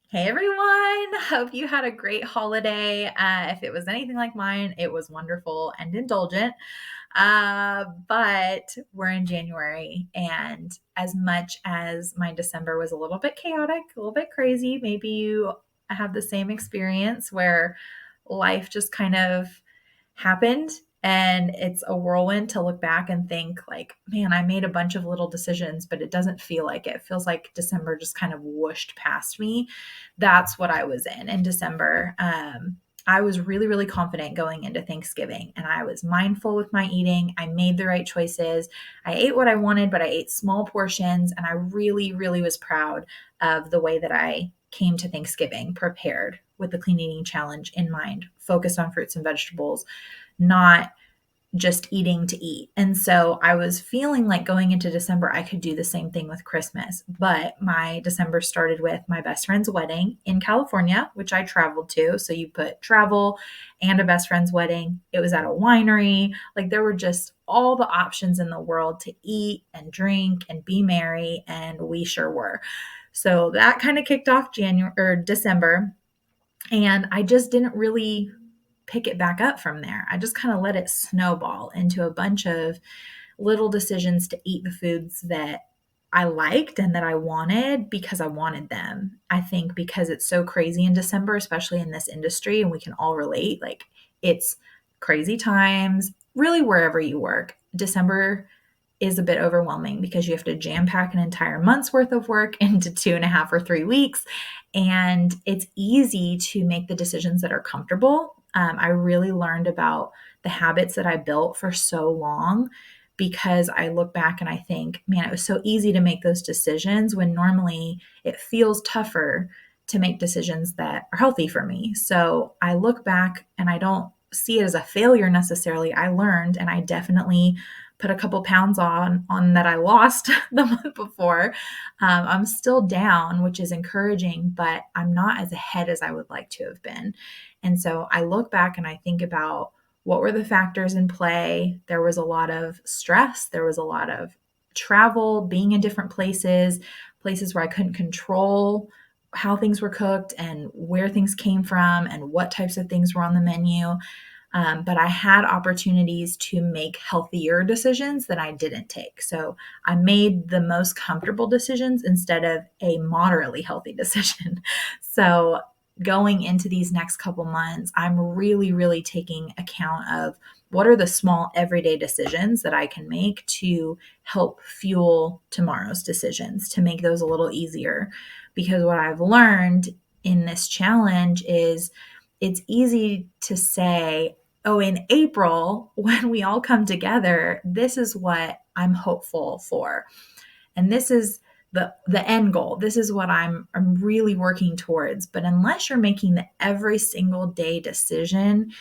Hey everyone! Hope you had a great holiday. If it was anything like mine, it was wonderful and indulgent. But we're in January, and as much as my December was a little bit chaotic, a little bit crazy, maybe you have the same experience where life just kind of happened and it's a whirlwind to look back and think like, man, I made a bunch of little decisions, but it doesn't feel like it. It feels like December just kind of whooshed past me. That's what I was in December. I was really, really confident going into Thanksgiving, and I was mindful with my eating. I made the right choices. I ate what I wanted, but I ate small portions, and I really, really was proud of the way that I came to Thanksgiving prepared with the clean eating challenge in mind, focused on fruits and vegetables, not just eating to eat. And so I was feeling like going into December, I could do the same thing with Christmas. But my December started with my best friend's wedding in California, which I traveled to. So you put travel and a best friend's wedding. It was at a winery. Like there were just all the options in the world to eat and drink and be merry. And we sure were. So that kind of kicked off January or December. And I just didn't really pick it back up from there. I just kind of let it snowball into a bunch of little decisions to eat the foods that I liked and that I wanted because I wanted them. I think because it's so crazy in December, especially in this industry, and we can all relate, like it's crazy times, really, wherever you work. December is a bit overwhelming because you have to jam pack an entire month's worth of work into 2.5 or 3 weeks. And it's easy to make the decisions that are comfortable. I really learned about the habits that I built for so long because I look back and I think, man, it was so easy to make those decisions when normally it feels tougher to make decisions that are healthy for me. So I look back and I don't see it as a failure necessarily. I learned, and I definitely put a couple pounds on that I lost the month before. I'm still down, which is encouraging, but I'm not as ahead as I would like to have been. And so I look back and I think about what were the factors in play. There was a lot of stress. There was a lot of travel, being in different places, places where I couldn't control how things were cooked and where things came from and what types of things were on the menu. But I had opportunities to make healthier decisions that I didn't take. So I made the most comfortable decisions instead of a moderately healthy decision. So going into these next couple months, I'm really, really taking account of what are the small everyday decisions that I can make to help fuel tomorrow's decisions, to make those a little easier. Because what I've learned in this challenge is it's easy to say, oh, in April, when we all come together, this is what I'm hopeful for. And this is the end goal. This is what I'm really working towards. But unless you're making the every single day decision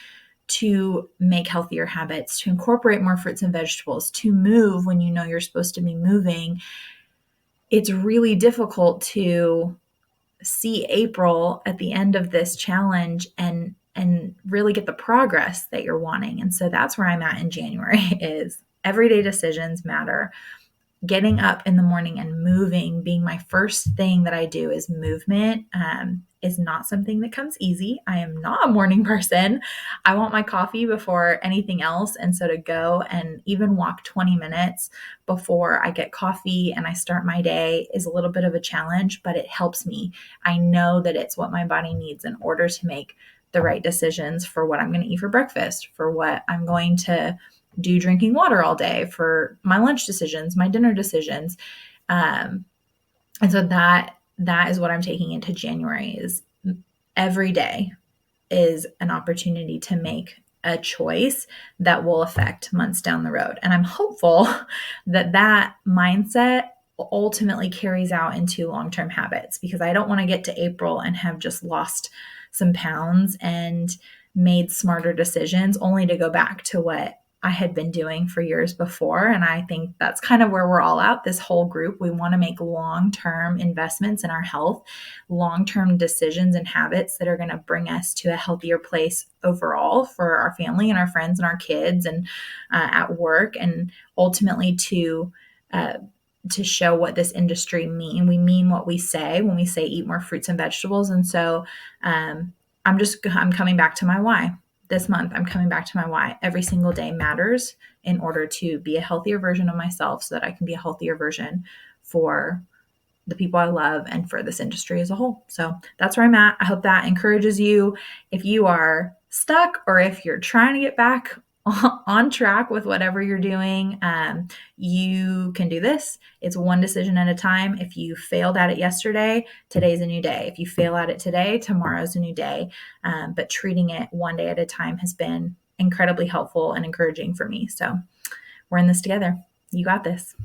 to make healthier habits, to incorporate more fruits and vegetables, to move when you know you're supposed to be moving, it's really difficult to see April at the end of this challenge and really get the progress that you're wanting. And so that's where I'm at in January is everyday decisions matter. Getting up in the morning and moving being my first thing that I do is movement is not something that comes easy. I am not a morning person. I want my coffee before anything else. And so to go and even walk 20 minutes before I get coffee and I start my day is a little bit of a challenge, but it helps me. I know that it's what my body needs in order to make the right decisions for what I'm going to eat for breakfast, for what I'm going to do drinking water all day, for my lunch decisions, my dinner decisions. And so that is what I'm taking into January is every day is an opportunity to make a choice that will affect months down the road. And I'm hopeful that that mindset ultimately carries out into long-term habits because I don't want to get to April and have just lost some pounds and made smarter decisions only to go back to what I had been doing for years before. And I think that's kind of where we're all at, this whole group. We want to make long-term investments in our health, long-term decisions and habits that are going to bring us to a healthier place overall for our family and our friends and our kids and at work, and ultimately to to show what this industry mean. We mean what we say when we say eat more fruits and vegetables. And so I'm coming back to my why. This month, I'm coming back to my why. Every single day matters in order to be a healthier version of myself so that I can be a healthier version for the people I love and for this industry as a whole. So that's where I'm at. I hope that encourages you. If you are stuck or if you're trying to get back on track with whatever you're doing, you can do this. It's one decision at a time. If you failed at it yesterday, today's a new day. If you fail at it today, tomorrow's a new day. But treating it one day at a time has been incredibly helpful and encouraging for me. So we're in this together. You got this.